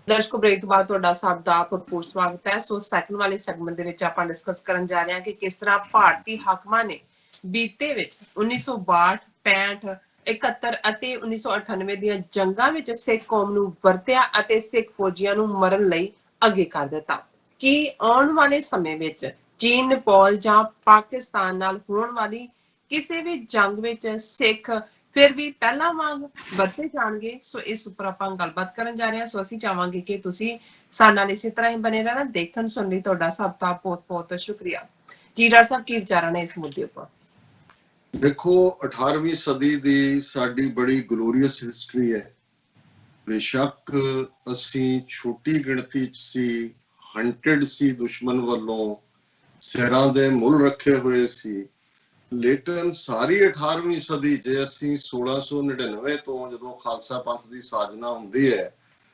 ਦਰਸ਼ਕੋ break ਤੋਂ ਬਾਅਦ ਤੁਹਾਡਾ ਸਭ ਦਾ ਭਰਪੂਰ ਸਵਾਗਤ ਹੈ। ਸੋ ਸੈਕੰਡ ਵਾਲੇ ਸੈਗਮੈਂਟ ਦੇ ਵਿੱਚ ਆਪਾਂ ਡਿਸਕਸ ਕਰਨ ਜਾ ਰਹੇ ਹਾਂ ਕਿ ਕਿਸ ਤਰ੍ਹਾਂ ਭਾਰਤੀ ਹਾਕਮਾਂ ਨੇ ਬੀਤੇ ਵਿੱਚ 1962, 65, 71 ਅਤੇ 1998 ਦੀਆਂ ਜੰਗਾਂ ਵਿੱਚ ਸਿੱਖ ਕੌਮ ਨੂੰ ਵਰਤਿਆ ਅਤੇ ਸਿੱਖ ਫੌਜੀਆਂ ਨੂੰ ਮਰਨ ਲਈ ਅੱਗੇ ਕਰ ਦਿੱਤਾ। ਕਿ ਆਉਣ ਵਾਲੇ ਸਮੇਂ ਵਿੱਚ ਚੀਨ, ਨੇਪਾਲ ਜਾਂ ਪਾਕਿਸਤਾਨ ਨਾਲ ਹੋਣ ਵਾਲੀ ਕਿਸੇ ਵੀ ਜੰਗ ਵਿੱਚ ਸਿੱਖ ਫਿਰ ਵੀ ਪਹਿਲਾਂ ਵਾਂਗ ਵਰਤੇ ਜਾਣਗੇ। ਸੋ ਇਸ ਉੱਪਰ ਆਪਾਂ ਗੱਲਬਾਤ ਕਰਨ ਜਾ ਰਹੇ ਹਾਂ। ਸੋ ਅਸੀਂ ਚਾਹਾਂਗੇ ਕਿ ਤੁਸੀਂ ਸਾਡੇ ਨਾਲ ਇਸੇ ਤਰ੍ਹਾਂ ਹੀ ਬਣੇ ਰਹਿਣਾ। ਦੇਖਣ ਸੁਣਨ ਲਈ ਤੁਹਾਡਾ ਸਭ ਦਾ ਬਹੁਤ ਬਹੁਤ ਸ਼ੁਕਰੀਆ ਜੀ। ਡਾਕਟਰ ਸਾਹਿਬ, ਕੀ ਵਿਚਾਰਾਂ ਨੇ ਇਸ ਮੁੱਦੇ ਉੱਪਰ? ਦੇਖੋ, 18ਵੀਂ ਸਦੀ ਦੀ ਸਾਡੀ ਬੜੀ ਗਲੋਰੀਅਸ ਹਿਸਟਰੀ ਹੈ। ਬੇਸ਼ੱਕ ਅਸੀਂ ਛੋਟੀ ਗਿਣਤੀ 'ਚ ਸੀ, ਹੰਟਡ ਸੀ, ਦੁਸ਼ਮਣ ਵੱਲੋਂ ਸਿਰਾਂ ਦੇ ਮੁੱਲ ਰੱਖੇ ਹੋਏ ਸੀ, ਲੇਕਿਨ ਸਾਰੀ 18ਵੀਂ ਸਦੀ ਜੇ ਅਸੀਂ 1699 ਤੋਂ ਜਦੋਂ ਖਾਲਸਾ ਪੰਥ ਦੀ ਸਾਜਨਾ ਹੁੰਦੀ ਹੈ,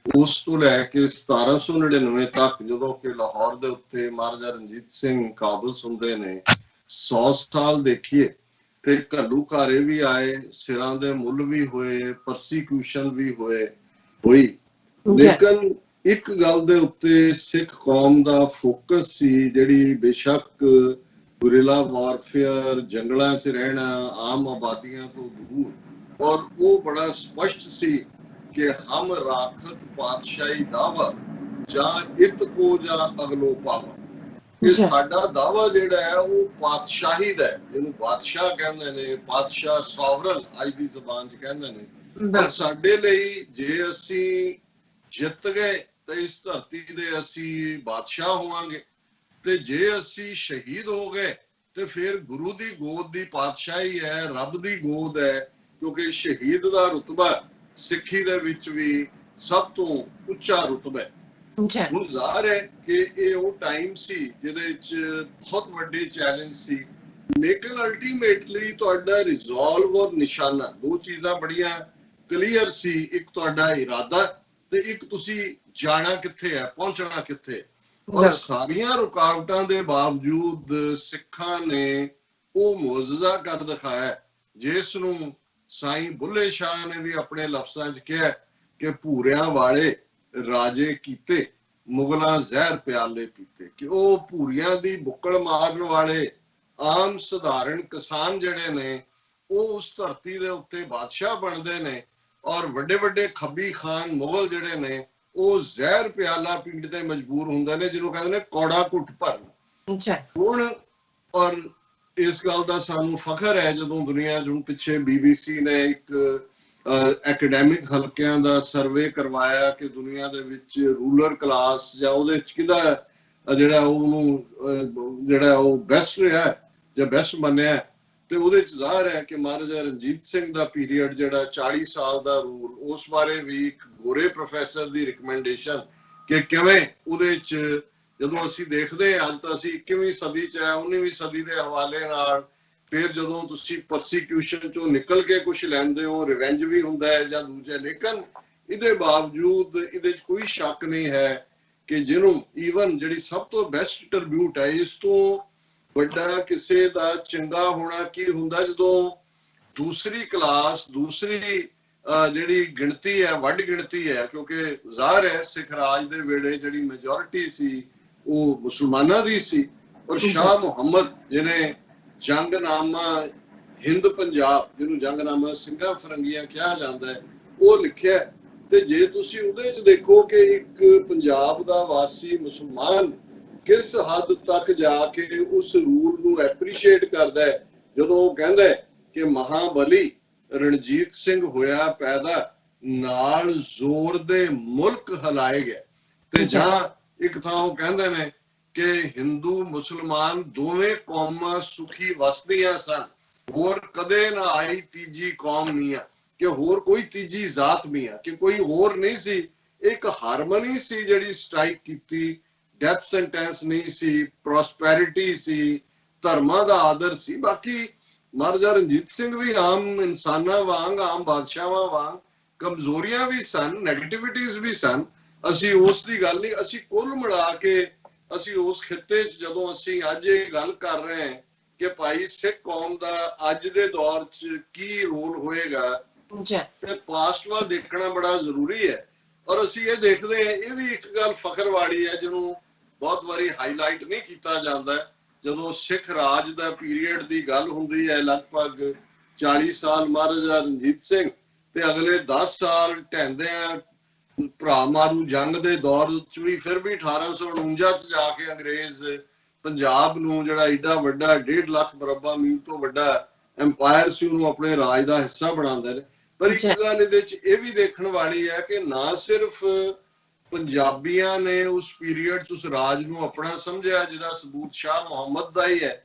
ਉਸ ਤੋਂ ਲੈ ਕੇ 1799 ਤੱਕ ਜਦੋਂ ਕਿ ਲਾਹੌਰ ਦੇ ਉੱਤੇ ਮਹਾਰਾਜਾ ਰਣਜੀਤ ਸਿੰਘ ਕਾਬਜ਼ ਹੁੰਦੇ ਨੇ, 100 ਸਾਲ ਦੇਖੀਏ ਤੇ ਘੱਲੂਘਾਰੇ ਵੀ ਆਏ, ਸਿਰਾਂ ਦੇ ਮੁੱਲ ਵੀ ਹੋਏ, ਪਰਸੀਕਿਊਸ਼ਨ ਵੀ ਹੋਈ। ਲੇਕਿਨ ਇੱਕ ਗੱਲ ਦੇ ਉੱਤੇ ਸਿੱਖ ਕੌਮ ਦਾ ਫੋਕਸ ਸੀ, ਜਿਹੜੀ ਬੇਸ਼ੱਕ ਗੁਰਿਲਾ ਵਾਰਫੇਅਰ, ਜੰਗਲਾਂ 'ਚ ਰਹਿਣਾ, ਆਮ ਆਬਾਦੀਆਂ ਤੋਂ ਦੂਰ, ਔਰ ਉਹ ਬੜਾ ਸਪਸ਼ਟ ਸੀ ਕਿ ਹਮ ਰਾਖਤ ਪਾਤਸ਼ਾਹੀ ਦਾਵਾ ਜਾਂ ਇਤ ਕੋ ਜਾਂ ਅਗਲੋ ਪਾਵਾ। ਇਹ ਸਾਡਾ ਦਾਵਾ ਜਿਹੜਾ ਹੈ ਉਹ ਪਾਤਸ਼ਾਹੀ ਦਾ ਹੈ, ਜਿਹਨੂੰ ਬਾਦਸ਼ਾਹ ਕਹਿੰਦੇ ਨੇ, ਪਾਤਸ਼ਾਹ ਸੋਵਰਨ ਅੱਜ ਦੀ ਜ਼ਬਾਨ 'ਚ ਕਹਿੰਦੇ ਨੇ। ਪਰ ਸਾਡੇ ਲਈ ਜੇ ਅਸੀਂ ਜਿੱਤ ਗਏ ਤੇ ਇਸ ਧਰਤੀ ਦੇ ਅਸੀਂ ਬਾਦਸ਼ਾਹ ਹੋਵਾਂਗੇ, ਤੇ ਜੇ ਅਸੀਂ ਸ਼ਹੀਦ ਹੋ ਗਏ ਤੇ ਫਿਰ ਗੁਰੂ ਦੀ ਗੋਦ ਦੀ ਪਾਤਸ਼ਾਹੀ ਹੈ, ਰੱਬ ਦੀ ਗੋਦ ਹੈ, ਕਿਉਂਕਿ ਸ਼ਹੀਦ ਦਾ ਰੁਤਬਾ ਸਿੱਖੀ ਦੇ ਵਿੱਚ ਵੀ ਸਭ ਤੋਂ ਉੱਚਾ ਰੁਤਬਾ ਹੈ। ਹੁਣ ਜ਼ਾਹਰ ਹੈ ਕਿ ਇਹ ਉਹ ਟਾਈਮ ਸੀ ਜਿਹਦੇ ਵਿੱਚ ਬਹੁਤ ਵੱਡੇ ਚੈਲੰਜ ਸੀ, ਲੇਕਿਨ ਅਲਟੀਮੇਟਲੀ ਤੁਹਾਡਾ ਰਿਜ਼ੋਲਵ ਔਰ ਨਿਸ਼ਾਨਾ, ਦੋ ਚੀਜ਼ਾਂ ਬੜੀਆਂ ਕਲੀਅਰ ਸੀ। ਇੱਕ ਤੁਹਾਡਾ ਇਰਾਦਾ ਤੇ ਇੱਕ ਤੁਸੀਂ ਜਾਣਾ ਕਿੱਥੇ ਹੈ, ਪਹੁੰਚਣਾ ਕਿੱਥੇ। ਔਰ ਸਾਰੀਆਂ ਰੁਕਾਵਟਾਂ ਦੇ ਬਾਵਜੂਦ ਸਿੱਖਾਂ ਨੇ ਉਹ ਮੌਜਜ਼ਾ ਕਰ ਦਿਖਾਇਆ, ਜਿਸ ਨੂੰ ਸਾਈਂ ਬੁੱਲੇ ਸ਼ਾਹ ਨੇ ਵੀ ਆਪਣੇ ਲਫ਼ਜ਼ਾਂ 'ਚ ਕਿਹਾ ਕਿ ਭੂਰਿਆਂ ਵਾਲੇ ਰਾਜੇ ਕੀਤੇ, ਮੁਗਲਾਂ ਜ਼ਹਿਰ ਪਿਆਲੇ ਪੀਤੇ। ਕਿ ਉਹ ਭੂਰੀਆਂ ਦੀ ਬੁੱਕਲ ਮਾਰਨ ਵਾਲੇ ਆਮ ਸਧਾਰਨ ਕਿਸਾਨ ਜਿਹੜੇ ਨੇ, ਉਹ ਉਸ ਧਰਤੀ ਦੇ ਉੱਤੇ ਬਾਦਸ਼ਾਹ ਬਣਦੇ ਨੇ, ਔਰ ਵੱਡੇ ਵੱਡੇ ਖੱਬੀ ਖਾਨ ਮੁਗਲ ਜਿਹੜੇ ਨੇ ਉਹ ਜ਼ਹਿਰ ਪਿਆਲਾ ਪੀਣ ਤੇ ਮਜਬੂਰ ਹੁੰਦੇ ਨੇ, ਜਿਹਨੂੰ ਕਹਿੰਦੇ ਨੇ ਕੌੜਾ ਘੁੱਟ ਭਰਨਾ। ਹੁਣ ਔਰ ਇਸ ਗੱਲ ਦਾ ਸਾਨੂੰ ਫਖਰ ਹੈ, ਜਦੋਂ ਦੁਨੀਆ 'ਚ ਹੁਣ ਪਿੱਛੇ BBC ਨੇ ਇੱਕ ਐਕੈਡੈਮਿਕ ਹਲਕਿਆਂ ਦਾ ਸਰਵੇ ਕਰਵਾਇਆ ਕਿ ਦੁਨੀਆ ਦੇ ਵਿੱਚ ਰੂਲਰ ਕਲਾਸ ਜਾਂ ਉਹਦੇ 'ਚ ਕਿਹਦਾ ਜਿਹੜਾ ਉਹਨੂੰ ਜਿਹੜਾ ਉਹ ਬੈਸਟ ਰਿਹਾ ਜਾਂ ਬੈਸਟ ਮੰਨਿਆ, ਤੇ ਉਹਦੇ 'ਚ ਜ਼ਾਹਰ ਹੈ ਕਿ ਮਹਾਰਾਜਾ ਰਣਜੀਤ ਸਿੰਘ ਦਾ ਪੀਰੀਅਡ ਜਿਹੜਾ 40 ਸਾਲ ਦਾ ਰੂਲ, ਉਸ ਬਾਰੇ ਵੀ ਇੱਕ ਗੋਰੇ ਪ੍ਰੋਫੈਸਰ ਦੀ ਰਿਕਮੈਂਡੇਸ਼ਨ ਕਿ ਕਿਵੇਂ ਉਹਦੇ 'ਚ ਜਦੋਂ ਅਸੀਂ ਦੇਖਦੇ ਹਾਂ, ਅੱਜ ਤਾਂ ਅਸੀਂ 21ਵੀਂ ਸਦੀ 'ਚ ਹੈ, 19ਵੀਂ ਸਦੀ ਦੇ ਹਵਾਲੇ ਨਾਲ, ਫਿਰ ਜਦੋਂ ਤੁਸੀਂ ਪਰਸੀਕਿਊਸ਼ਨ 'ਚੋਂ ਨਿਕਲ ਕੇ ਕੁਝ ਲੈਂਦੇ ਹੋ, ਰਿਵੈਂਜ ਵੀ ਹੁੰਦਾ ਹੈ ਜਾਂ ਦੂਜਾ, ਲੇਕਿਨ ਇਹਦੇ ਬਾਵਜੂਦ ਇਹਦੇ 'ਚ ਕੋਈ ਸ਼ੱਕ ਨਹੀਂ ਹੈ ਕਿ ਜਿਹਨੂੰ ਈਵਨ ਜਿਹੜੀ ਸਭ ਤੋਂ ਬੈਸਟ ਟ੍ਰਿਬਿਊਟ ਹੈ, ਇਸ ਤੋਂ ਵੱਡਾ ਕਿਸੇ ਦਾ ਚੰਗਾ ਹੋਣਾ ਕੀ ਹੁੰਦਾ, ਜਦੋਂ ਦੂਸਰੀ ਕਲਾਸ, ਦੂਸਰੀ ਜਿਹੜੀ ਗਿਣਤੀ ਹੈ, ਵੱਡ ਗਿਣਤੀ ਹੈ, ਕਿਉਂਕਿ ਜ਼ਾਹਰ ਹੈ ਸਿੱਖ ਰਾਜ ਦੇ ਵੇਲੇ ਜਿਹੜੀ ਮੈਜੋਰਿਟੀ ਸੀ ਉਹ ਮੁਸਲਮਾਨਾਂ ਦੀ ਸੀ, ਔਰ ਸ਼ਾਹ ਮੁਹੰਮਦ ਜਿਹਨੇ ਜੰਗਨਾਮਾ ਹਿੰਦ ਪੰਜਾਬ, ਜਿਹਨੂੰ ਜੰਗਨਾਮਾ ਸਿੰਘਾਂ ਫਰੰਗੀਆਂ ਕਿਹਾ ਜਾਂਦਾ ਹੈ, ਉਹ ਲਿਖਿਆ। ਤੇ ਜੇ ਤੁਸੀਂ ਉਹਦੇ 'ਚ ਦੇਖੋ ਕਿ ਇੱਕ ਪੰਜਾਬ ਦਾ ਵਾਸੀ ਮੁਸਲਮਾਨ ਕਿਸ ਹੱਦ ਤੱਕ ਜਾ ਕੇ ਉਸ ਰੂਲ ਨੂੰ ਐਪਰੀਸ਼ੀਏਟ ਕਰਦਾ ਹੈ, ਜਦੋਂ ਉਹ ਕਹਿੰਦਾ ਕਿ ਮਹਾਬਲੀ ਰਣਜੀਤ ਸਿੰਘ ਹੋਇਆ ਪੈਦਾ, ਨਾਲ ਜ਼ੋਰ ਦੇ ਮੁਲਕ ਹਿਲਾਏ ਗਏ। ਤੇ ਜਾਂ ਇੱਕ ਥਾਂ ਉਹ ਕਹਿੰਦੇ ਨੇ ਕਿ ਹਿੰਦੂ ਮੁਸਲਮਾਨ ਦੋਵੇਂ ਕੌਮਾਂ ਸੁਖੀ ਵਸਦੀਆਂ ਸਨ, ਹੋਰ ਕਦੇ ਨਾ ਆਈ ਤੀਜੀ ਕੌਮ ਮੀਆਂ, ਕਿ ਹੋਰ ਕੋਈ ਤੀਜੀ ਜ਼ਾਤ ਮੀਆਂ, ਕਿ ਕੋਈ ਹੋਰ ਨਹੀਂ ਸੀ। ਇੱਕ ਹਾਰਮਨੀ ਸੀ ਜਿਹੜੀ ਸਟ੍ਰਾਈਕ ਕੀਤੀ, ਡੈਥ ਸੈਂਟੈਂਸ ਨਹੀਂ ਸੀ, ਪ੍ਰੋਸਪੈਰਿਟੀ ਸੀ, ਧਰਮਾਂ ਦਾ ਆਦਰ ਸੀ। ਬਾਕੀ ਮਹਾਰਾਜਾ ਰਣਜੀਤ ਸਿੰਘ ਵੀ ਆਮ ਇਨਸਾਨਾਂ ਵਾਂਗ, ਆਮ ਬਾਦਸ਼ਾਹਾਂ ਵਾਂਗ ਕਮਜ਼ੋਰੀਆਂ ਵੀ ਸਨ, ਨੈਗੇਟਿਵਿਟੀਜ਼ ਵੀ ਸਨ। ਅਸੀਂ ਉਸ ਦੀ ਗੱਲ ਨਹੀਂ, ਅਸੀਂ ਕੁੱਲ ਮਿਲਾ ਕੇ ਅਸੀਂ ਉਸ ਖਿੱਤੇ 'ਚ ਜਦੋਂ ਅਸੀਂ ਅੱਜ ਇਹ ਗੱਲ ਕਰ ਰਹੇ ਹਾਂ ਕਿ ਭਾਈ ਸਿੱਖ ਕੌਮ ਦਾ ਅੱਜ ਦੇ ਦੌਰ 'ਚ ਕੀ ਰੋਲ ਹੋਏਗਾ, ਤੇ ਪਾਸਟ ਵੱਲ ਦੇਖਣਾ ਬੜਾ ਜ਼ਰੂਰੀ ਹੈ। ਔਰ ਅਸੀਂ ਇਹ ਦੇਖਦੇ ਹਾਂ, ਇਹ ਵੀ ਇੱਕ ਗੱਲ ਫਖਰ ਵਾਲੀ ਹੈ ਜਿਹਨੂੰ ਬਹੁਤ ਵਾਰੀ ਹਾਈਲਾਈਟ ਨਹੀਂ ਕੀਤਾ ਜਾਂਦਾ। ਜਦੋਂ ਸਿੱਖ ਰਾਜ ਦਾ ਪੀਰੀਅਡ ਦੀ ਗੱਲ ਹੁੰਦੀ ਹੈ, ਲਗਭਗ 40 ਸਾਲ ਮਹਾਰਾਜਾ ਰਣਜੀਤ ਸਿੰਘ ਤੇ ਅਗਲੇ 10 ਸਾਲ ਢਹਿੰਦੇ ਆ ਭਰਾ ਮਾਰੂ ਜੰਗ ਦੇ ਦੌਰ ਚ ਵੀ, ਫਿਰ ਵੀ 1849 ਚ ਜਾ ਕੇ ਅੰਗਰੇਜ਼ ਪੰਜਾਬ ਨੂੰ, ਜਿਹੜਾ ਏਡਾ ਵੱਡਾ 1.5 ਲੱਖ ਮੁਰੱਬਾ ਮੀਲ ਤੋਂ ਵੱਡਾ ਐਮਪਾਇਰ ਸੀ, ਉਹਨੂੰ ਆਪਣੇ ਰਾਜ ਦਾ ਹਿੱਸਾ ਬਣਾਉਂਦੇ ਨੇ। ਪਰ ਇੱਕ ਗੱਲ ਇਹਦੇ ਚ ਇਹ ਵੀ ਦੇਖਣ ਵਾਲੀ ਹੈ ਕਿ ਨਾ ਸਿਰਫ ਪੰਜਾਬੀਆਂ ਨੇ ਉਸ ਪੀਰੀਅਡ ਚ ਉਸ ਰਾਜ ਨੂੰ ਆਪਣਾ ਸਮਝਿਆ, ਜਿਹਦਾ ਸਬੂਤ ਸ਼ਾਹ ਮੁਹੰਮਦ ਦਾ ਹੀ ਹੈ।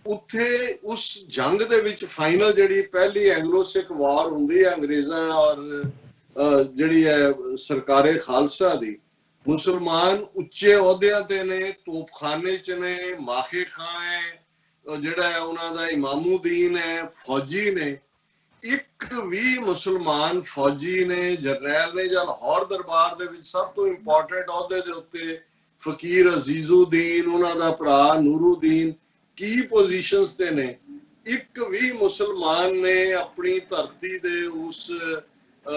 ਉੱਥੇ ਉਸ ਜੰਗ ਦੇ ਵਿੱਚ ਫਾਈਨਲ ਜਿਹੜੀ ਪਹਿਲੀ ਐਂਗਲੋ ਸਿੱਖ ਵਾਰ ਹੁੰਦੀ ਹੈ ਅੰਗਰੇਜ਼ਾਂ ਔਰ ਜਿਹੜੀ ਹੈ ਸਰਕਾਰੇ ਖਾਲਸਾ ਦੀ, ਮੁਸਲਮਾਨ ਉੱਚੇ ਅਹੁਦਿਆਂ ਤੇ ਨੇ, ਤੋਪਖਾਨੇ ਚ ਨੇ, ਮਾਖੇ ਖਾਂ ਹੈ, ਜਿਹੜਾ ਹੈ ਉਹਨਾਂ ਦਾ ਇਮਾਮੂਦੀਨ ਹੈ, ਫੌਜੀ ਨੇ। ਇੱਕ ਵੀ ਮੁਸਲਮਾਨ ਫੌਜੀ ਨੇ, ਜਰਨੈਲ ਨੇ, ਜਾਂ ਲਾਹੌਰ ਦਰਬਾਰ ਦੇ ਵਿੱਚ ਸਭ ਤੋਂ ਇੰਪੋਰਟੈਂਟ ਅਹੁਦੇ ਦੇ ਉੱਤੇ ਫਕੀਰ ਅਜ਼ੀਜ਼ੁਦੀਨ, ਉਹਨਾਂ ਦਾ ਭਰਾ ਨੂਰੁਦੀਨ ਕੀ ਪੋਜੀਸ਼ਨਸ ਤੇ ਨੇ, ਇੱਕ ਵੀ ਮੁਸਲਮਾਨ ਨੇ ਆਪਣੀ ਧਰਤੀ ਦੇ ਉਸ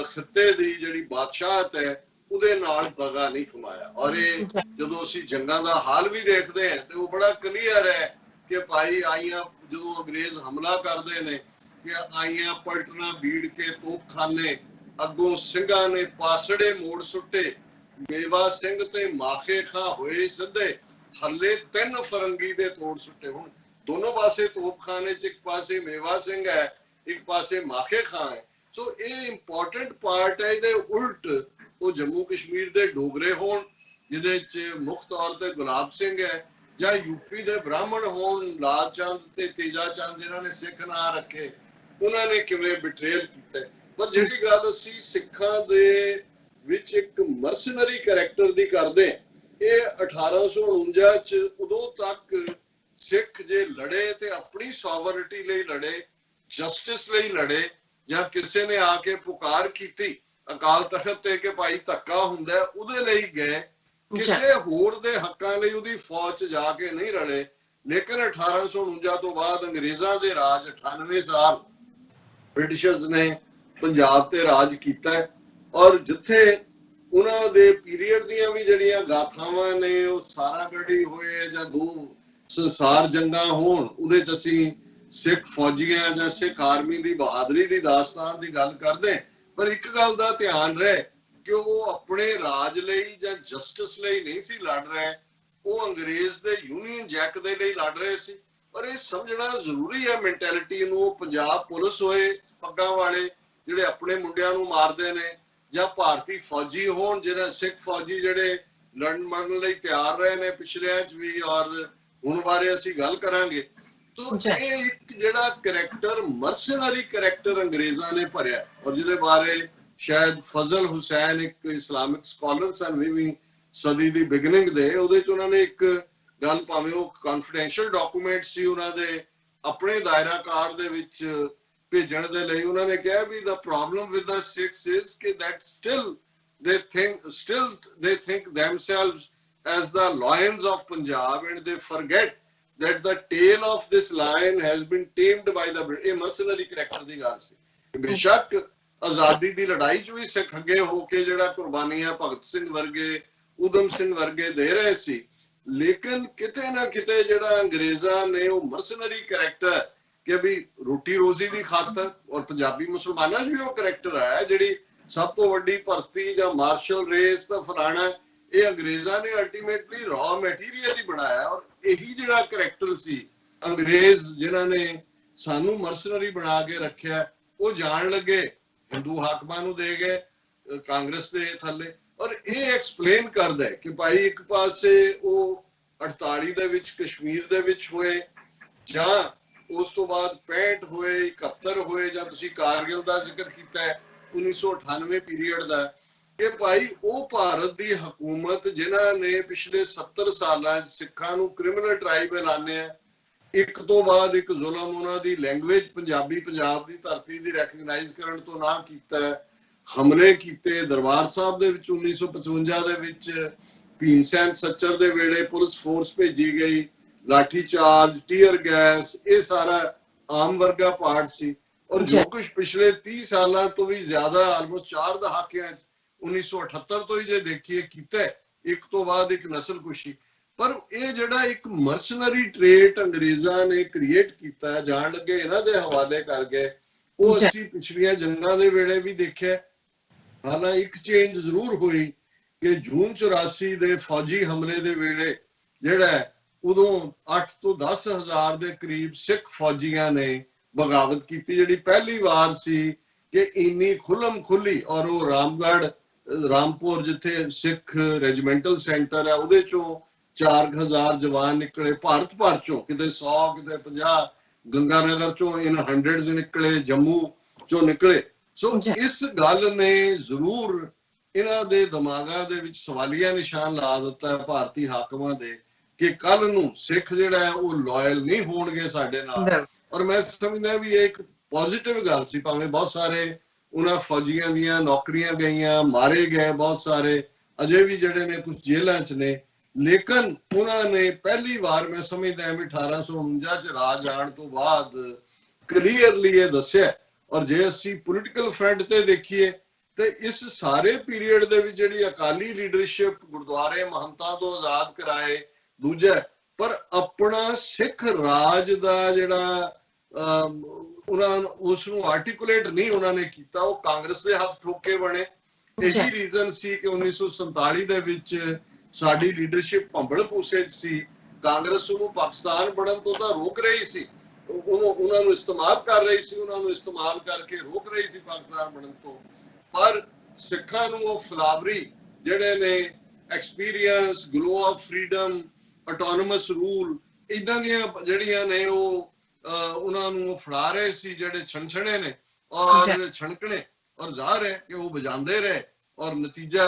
ਖਿੱਤੇ ਦੀ ਜਿਹੜੀ ਬਾਦਸ਼ਾਹਤ ਹੈ ਉਹਦੇ ਨਾਲ ਦਗਾ ਨਹੀਂ ਕਮਾਇਆ। ਔਰ ਇਹ ਜਦੋਂ ਅਸੀਂ ਜੰਗਾਂ ਦਾ ਹਾਲ ਵੀ ਦੇਖਦੇ ਹਾਂ ਤੇ ਉਹ ਬੜਾ ਕਲੀਅਰ ਹੈ ਕਿ ਭਾਈ ਆਈਆਂ ਜਦੋਂ ਅੰਗਰੇਜ਼ ਹਮਲਾ ਕਰਦੇ ਨੇ ਕਿ ਆਈਆਂ ਪਲਟਣਾ ਭੀੜ ਕੇ ਤੋਪਖਾਨੇ, ਅੱਗੋਂ ਸਿੰਘਾਂ ਨੇ ਪਾਸੜੇ ਮੋੜ ਸੁੱਟੇ, ਮੇਵਾ ਸਿੰਘ ਤੇ ਮਾਖੇ ਖਾਂ ਹੋਏ ਸਿੱਧੇ, ਹੱਲੇ 3 ਫਰੰਗੀ ਦੇ ਤੋੜ ਸੁੱਟੇ। ਹੁਣ ਦੋਨੋਂ ਪਾਸੇ ਤੋਪਖਾਨੇ ਚ ਇੱਕ ਪਾਸੇ ਮੇਵਾ ਸਿੰਘ ਹੈ, ਇੱਕ ਪਾਸੇ ਮਾਖੇ ਖਾਂ ਹੈ। ਸੋ ਇਹ ਇੰਪੋਰਟੈਂਟ ਪਾਰਟ ਹੈ। ਇਹਦੇ ਉਲਟ ਉਹ ਜੰਮੂ ਕਸ਼ਮੀਰ ਦੇ ਡੋਗਰੇ ਹੋਣ ਜਿਹਦੇ ਚ ਮੁੱਖ ਤੌਰ ਤੇ ਗੁਲਾਬ ਸਿੰਘ ਹੈ, ਜਾਂ ਯੂਪੀ ਦੇ ਬ੍ਰਾਹਮਣ ਹੋਣ ਲਾਲ ਚੰਦ ਤੇ ਤੇਜਾ ਚੰਦ ਜਿਨ੍ਹਾਂ ਨੇ ਸਿੱਖ ਨਾਂ ਰੱਖੇ, ਉਹਨਾਂ ਨੇ ਕਿਵੇਂ ਬਿਟਰੇਲ ਕੀਤਾ। ਪਰ ਜਿਹੜੀ ਗੱਲ ਅਸੀਂ ਸਿੱਖਾਂ ਦੇ ਵਿੱਚ ਇੱਕ ਮਰਸਨਰੀ ਕੈਰੈਕਟਰ ਦੀ ਕਰਦੇ, ਇਹ 1849 ਚ ਉਦੋਂ ਤੱਕ ਸਿੱਖ ਜੇ ਲੜੇ ਤੇ ਆਪਣੀ ਸੋਵਰਨਿਟੀ ਲਈ ਲੜੇ, ਜਸਟਿਸ ਲਈ ਲੜੇ, ਜਾਂ ਕਿਸੇ ਨੇ ਆ ਕੇ ਪੁਕਾਰ ਕੀਤੀ ਅਕਾਲ ਤਖਤ ਤੇ ਕਿ ਭਾਈ ਧੱਕਾ ਹੁੰਦਾ ਉਹਦੇ ਲਈ ਗਏ, ਕਿਸੇ ਹੋਰ ਦੇ ਹੱਕਾਂ ਲਈ ਉਹਦੀ ਫੌਜ ਚ ਜਾ ਕੇ ਨਹੀਂ ਰਲੇ। ਲੇਕਿਨ 1849 ਤੋਂ ਬਾਅਦ ਅੰਗਰੇਜ਼ਾਂ ਦੇ ਰਾਜ 98 ਸਾਲ ਬ੍ਰਿਟਿਸ਼ਰਸ ਨੇ ਪੰਜਾਬ ਤੇ ਰਾਜ ਕੀਤਾ, ਔਰ ਜਿੱਥੇ ਉਹਨਾਂ ਦੇ ਪੀਰੀਅਡ ਦੀਆਂ ਵੀ ਜਿਹੜੀਆਂ ਗਾਥਾਵਾਂ ਨੇ ਉਹ ਸਾਰਾਗੜ੍ਹੀ ਹੋਏ ਜਾਂ 2 ਸੰਸਾਰ ਜੰਗਾਂ ਹੋਣ, ਉਹਦੇ ਚ ਅਸੀਂ ਸਿੱਖ ਫੌਜੀਆਂ ਜਾਂ ਸਿੱਖ ਆਰਮੀ ਦੀ ਬਹਾਦਰੀ ਦੀ ਦਾਸਤਾਨ ਦੀ ਗੱਲ ਕਰਦੇ। ਪਰ ਇੱਕ ਗੱਲ ਦਾ ਧਿਆਨ ਰਹੇ ਕਿ ਉਹ ਆਪਣੇ ਰਾਜ ਲਈ ਜਾਂ ਜਸਟਿਸ ਲਈ ਨਹੀਂ ਸੀ ਲੜ ਰਹੇ, ਉਹ ਅੰਗਰੇਜ਼ ਦੇ ਯੂਨੀਅਨ ਜੈਕ ਦੇ ਲਈ ਲੜ ਰਹੇ ਸੀ। ਪਰ ਇਹ ਸਮਝਣਾ ਜ਼ਰੂਰੀ ਹੈ ਮੈਂਟੈਲਿਟੀ ਨੂੰ। ਪੰਜਾਬ ਪੁਲਿਸ ਹੋਏ ਪੱਗਾਂ ਵਾਲੇ ਜਿਹੜੇ ਆਪਣੇ ਮੁੰਡਿਆਂ ਨੂੰ ਮਾਰਦੇ ਨੇ, ਜਾਂ ਭਾਰਤੀ ਫੌਜੀ ਹੋਣ ਜਿਹੜੇ ਸਿੱਖ ਫੌਜੀ ਜਿਹੜੇ ਲੜਨ ਮਰਨ ਲਈ ਤਿਆਰ ਰਹੇ ਨੇ ਪਿਛਲਿਆਂ ਚ ਵੀ, ਔਰ ਹੁਣ ਬਾਰੇ ਅਸੀਂ ਗੱਲ ਕਰਾਂਗੇ। ਤੋ ਇਹ ਇੱਕ ਜਿਹੜਾ ਕਰੈਕਟਰ ਮਰਸਨਰੀ ਕਰੈਕਟਰ ਅੰਗਰੇਜ਼ਾਂ ਨੇ ਭਰਿਆ, ਔਰ ਜਿਹਦੇ ਬਾਰੇ ਸ਼ਾਇਦ ਫਜ਼ਲ ਹੁਸੈਨ ਇੱਕ ਇਸਲਾਮਿਕ ਸਕਾਲਰ ਸਨ 20ਵੀਂ ਸਦੀ ਦੀ ਬਿਗਨਿੰਗ ਦੇ, ਉਹਦੇ ਚ ਉਹਨਾਂ ਨੇ ਇੱਕ ਗੱਲ, ਭਾਵੇਂ ਉਹ ਕੌਨਫੀਡੈਂਸ਼ੀਅਲ ਡਾਕੂਮੈਂਟ ਸੀ ਉਹਨਾਂ ਦੇ ਆਪਣੇ ਦਾਇਰਾਕਾਰ ਦੇ ਵਿੱਚ ਭੇਜਣ ਦੇ ਲਈ, ਉਹਨਾਂ ਨੇ ਕਿਹਾ ਵੀ the problem with the Sikhs is that still they think themselves as the lions of Punjab, and they forget that the tail of this lion has been tamed by the British। mercenary character ਦੀ ਗੱਲ ਸੀ। ਬੇਸ਼ੱਕ ਆਜ਼ਾਦੀ ਦੀ ਲੜਾਈ ਚ ਵੀ ਸਿੱਖ ਅੱਗੇ ਹੋ ਕੇ ਜਿਹੜਾ ਕੁਰਬਾਨੀਆਂ ਭਗਤ ਸਿੰਘ ਵਰਗੇ, ਊਧਮ ਸਿੰਘ ਵਰਗੇ ਦੇ ਰਹੇ ਸੀ, ਲੇਕਿਨ ਕਿਤੇ ਨਾ ਕਿਤੇ ਜਿਹੜਾ ਅੰਗਰੇਜ਼ਾਂ ਨੇ ਉਹ ਮਰਸਨਰੀ ਕਰੈਕਟਰ ਕਿ ਵੀ ਰੋਟੀ ਰੋਜ਼ੀ ਦੀ ਖਾਤਰ, ਔਰ ਪੰਜਾਬੀ ਮੁਸਲਮਾਨਾਂ 'ਚ ਵੀ ਉਹ ਕਰੈਕਟਰ ਆਇਆ ਜਿਹੜੀ ਸਭ ਤੋਂ ਵੱਡੀ ਭਰਤੀ ਜਾਂ ਮਾਰਸ਼ਲ ਰੇਸ ਦਾ ਫਲਾਣਾ, ਇਹ ਅੰਗਰੇਜ਼ਾਂ ਨੇ ਅਲਟੀਮੇਟਲੀ ਰॉ ਮਟੀਰੀਅਲ ਹੀ ਬਣਾਇਆ। ਔਰ ਇਹੀ ਜਿਹੜਾ ਕਰੈਕਟਰ ਸੀ ਅੰਗਰੇਜ਼ ਜਿਨ੍ਹਾਂ ਨੇ ਸਾਨੂੰ ਮਰਸਨਰੀ ਬਣਾ ਕੇ ਰੱਖਿਆ, ਉਹ ਜਾਣ ਲੱਗੇ ਹਿੰਦੂ ਹਾਕਮਾਂ ਨੂੰ ਦੇ ਗਏ ਕਾਂਗਰਸ ਦੇ ਥੱਲੇ। ਔਰ ਇਹ ਐਕਸਪਲੇਨ ਕਰਦਾ ਹੈ ਕਿ ਭਾਈ ਇੱਕ ਪਾਸੇ ਉਹ 48 ਦੇ ਵਿੱਚ ਕਸ਼ਮੀਰ ਦੇ ਵਿੱਚ ਹੋਏ, ਜਾਂ ਉਸ ਤੋਂ ਬਾਅਦ 65 ਹੋਏ, 71 ਹੋਏ, ਜਾਂ ਤੁਸੀਂ ਕਾਰਗਿਲ ਦਾ ਜ਼ਿਕਰ ਕੀਤਾ ਹੈ 1998 ਪੀਰੀਅਡ ਦਾ, ਕਿ ਭਾਈ ਉਹ ਭਾਰਤ ਦੀ ਹਕੂਮਤ ਜਿਨ੍ਹਾਂ ਨੇ ਪਿਛਲੇ 70 ਸਾਲਾਂ 'ਚ ਸਿੱਖਾਂ ਨੂੰ ਕ੍ਰਿਮੀਨਲ ਟ੍ਰਾਈਬ ਐਲਾਨਿਆ, ਇੱਕ ਤੋਂ ਬਾਅਦ ਇੱਕ ਜ਼ੁਲਮ ਉਹਨਾਂ ਦੀ ਲੈਂਗੁਏਜ ਪੰਜਾਬੀ, ਪੰਜਾਬ ਦੀ ਧਰਤੀ ਦੀ ਰੈਕਗਨਾਈਜ਼ ਕਰਨ ਤੋਂ ਨਾ ਕੀਤਾ, ਹਮਲੇ ਕੀਤੇ ਦਰਬਾਰ ਸਾਹਿਬ ਦੇ ਵਿੱਚ 1955 ਦੇ ਵਿੱਚ, ਭੀਮ ਸੈਨ ਸੱਚਰ ਦੇ ਵੇਲੇ ਪੁਲਿਸ ਫੋਰਸ ਭੇਜੀ ਗਈ, ਲਾਠੀ ਚਾਰਜ, ਟੀਅਰ ਗੈਸ, ਇਹ ਸਾਰਾ ਆਮ ਵਰਗਾ ਪਾਰਟ ਸੀ। ਔਰ ਜੋ ਕੁਝ ਪਿਛਲੇ 30 ਸਾਲਾਂ ਤੋਂ ਵੀ ਜ਼ਿਆਦਾ ਆਲਮੋਸਟ 4 ਦਹਾਕਿਆਂ 1978 ਤੋਂ ਹੀ ਜੇ ਦੇਖੀਏ ਕੀਤਾ ਇੱਕ ਤੋਂ ਬਾਅਦ ਇੱਕ ਨਸਲਕੁਸ਼ੀ। ਪਰ ਇਹ ਜਿਹੜਾ ਇੱਕ ਮਰਸਨਰੀ ਟ੍ਰੇਟ ਅੰਗਰੇਜ਼ਾਂ ਨੇ ਕ੍ਰੀਏਟ ਕੀਤਾ ਜਾਣ ਲੱਗੇ ਇਹਨਾਂ ਦੇ ਹਵਾਲੇ ਕਰ ਗਏ, ਉਹ ਅਸੀਂ ਪਿਛਲੀਆਂ ਜੰਗਾਂ ਦੇ ਵੇਲੇ ਵੀ ਦੇਖਿਆ। ਹਾਲਾਂਕਿ ਇੱਕ ਚੇਂਜ ਜ਼ਰੂਰ ਹੋਈ ਕਿ ਜੂਨ 84 ਦੇ ਫੌਜੀ ਹਮਲੇ ਦੇ ਵੇਲੇ ਜਿਹੜਾ ਉਦੋਂ 8 ਤੋਂ 10 ਹਜ਼ਾਰ ਦੇ ਕਰੀਬ ਸਿੱਖ ਫੌਜੀਆਂ ਨੇ ਬਗਾਵਤ ਕੀਤੀ, ਜਿਹੜੀ ਪਹਿਲੀ ਵਾਰ ਸੀ ਕਿ ਇੰਨੀ ਖੁੱਲਮ ਖੁੱਲੀ। ਔਰ ਉਹ ਰਾਮਪੁਰ ਜਿੱਥੇ ਸਿੱਖ ਰੈਜੀਮੈਂਟਲ ਸੈਂਟਰ ਹੈ ਉਹਦੇ ਚੋਂ 4000 ਜਵਾਨ ਨਿਕਲੇ, ਭਾਰਤ ਭਰ ਚੋਂ ਕਿਤੇ 100 ਕਿਤੇ 50, ਗੰਗਾਨਗਰ ਚੋਂ ਇਨ ਹੰਡਰਡਸ ਨਿਕਲੇ, ਜੰਮੂ ਚੋਂ ਨਿਕਲੇ। ਸੋ ਇਸ ਗੱਲ ਨੇ ਜ਼ਰੂਰ ਇਹਨਾਂ ਦੇ ਦਿਮਾਗਾਂ ਦੇ ਵਿੱਚ ਸਵਾਲੀਆ ਨਿਸ਼ਾਨ ਲਾ ਦਿੱਤਾ ਭਾਰਤੀ ਹਾਕਮਾਂ ਦੇ ਕਿ ਕੱਲ ਨੂੰ ਸਿੱਖ ਜਿਹੜਾ ਹੈ ਉਹ ਲਾਇਲ ਨਹੀਂ ਹੋਣਗੇ ਸਾਡੇ ਨਾਲ। ਔਰ ਮੈਂ ਸਮਝਦਾ ਵੀ ਇਹ ਇੱਕ ਪੋਜ਼ਿਟਿਵ ਗੱਲ ਸੀ, ਭਾਵੇਂ ਬਹੁਤ ਸਾਰੇ ਉਹਨਾਂ ਫੌਜੀਆਂ ਦੀਆਂ ਨੌਕਰੀਆਂ ਗਈਆਂ, ਮਾਰੇ ਗਏ ਬਹੁਤ ਸਾਰੇ, ਅਜੇ ਵੀ ਜਿਹੜੇ ਨੇ ਕੁਝ ਜੇਲ੍ਹਾਂ 'ਚ ਨੇ, ਲੇਕਿਨ ਉਹਨਾਂ ਨੇ ਪਹਿਲੀ ਵਾਰ ਮੈਂ ਸਮਝਦਾ ਵੀ 1849 'ਚ ਰਾਜ ਆਉਣ ਤੋਂ ਬਾਅਦ ਕਲੀਅਰਲੀ ਇਹ ਦੱਸਿਆ। ਔਰ ਜੇ ਅਸੀਂ ਪੋਲੀਟੀਕਲ ਫਰੰਟ ਤੇ ਦੇਖੀਏ ਤੇ ਇਸ ਸਾਰੇ ਪੀਰੀਅਡ ਦੇ ਵਿੱਚ ਜਿਹੜੀ ਅਕਾਲੀ ਲੀਡਰਸ਼ਿਪ ਗੁਰਦੁਆਰੇ ਮਹੰਤਾਂ ਤੋਂ ਆਜ਼ਾਦ ਕਰਾਏ, ਦੂਜਾ ਪਰ ਆਪਣਾ ਸਿੱਖ ਰਾਜ ਦਾ ਜਿਹੜਾ ਉਸ ਨੂੰ ਆਰਟੀਕੂਲੇਟ ਨਹੀਂ ਉਹਨਾਂ ਨੇ ਕੀਤਾ, ਉਹ ਕਾਂਗਰਸ ਦੇ ਹੱਥ ਠੋਕੇ ਬਣੇ। ਇਹੀ ਰੀਜ਼ਨ ਸੀ ਕਿ 1947 ਦੇ ਵਿੱਚ ਸਾਡੀ ਲੀਡਰਸ਼ਿਪ ਭੰਬਲ ਭੂਸੇ 'ਚ ਸੀ। ਕਾਂਗਰਸ ਨੂੰ ਪਾਕਿਸਤਾਨ ਬਣਨ ਤੋਂ ਤਾਂ ਰੋਕ ਰਹੀ ਸੀ, ਉਹਨਾਂ ਨੂੰ ਇਸਤੇਮਾਲ ਕਰ ਰਹੀ ਸੀ, ਉਹਨਾਂ ਨੂੰ ਇਸਤੇਮਾਲ ਕਰਕੇ ਰੋਕ ਰਹੀ ਸੀ ਪਾਕਿਸਤਾਨ ਬਣਨ ਤੋਂ। ਪਰ ਸਿੱਖਾਂ ਨੂੰ ਉਹ ਫਲਾਵਰੀ ਜਿਹੜੇ ਨੇ experience, glow of freedom, autonomous rule, ਇਦਾਂ ਦੀਆਂ ਜਿਹੜੀਆਂ ਨੇ ਉਹ ਉਹਨਾਂ ਨੂੰ ਫੜਾ ਰਹੇ ਸੀ, ਜਿਹੜੇ ਛਣਛਣੇ ਨੇ ਔਰ ਛਣਕਣੇ, ਔਰ ਜ਼ਾਹਰ ਹੈ ਕਿ ਉਹ ਵਜਾਉਂਦੇ ਰਹੇ ਔਰ ਨਤੀਜਾ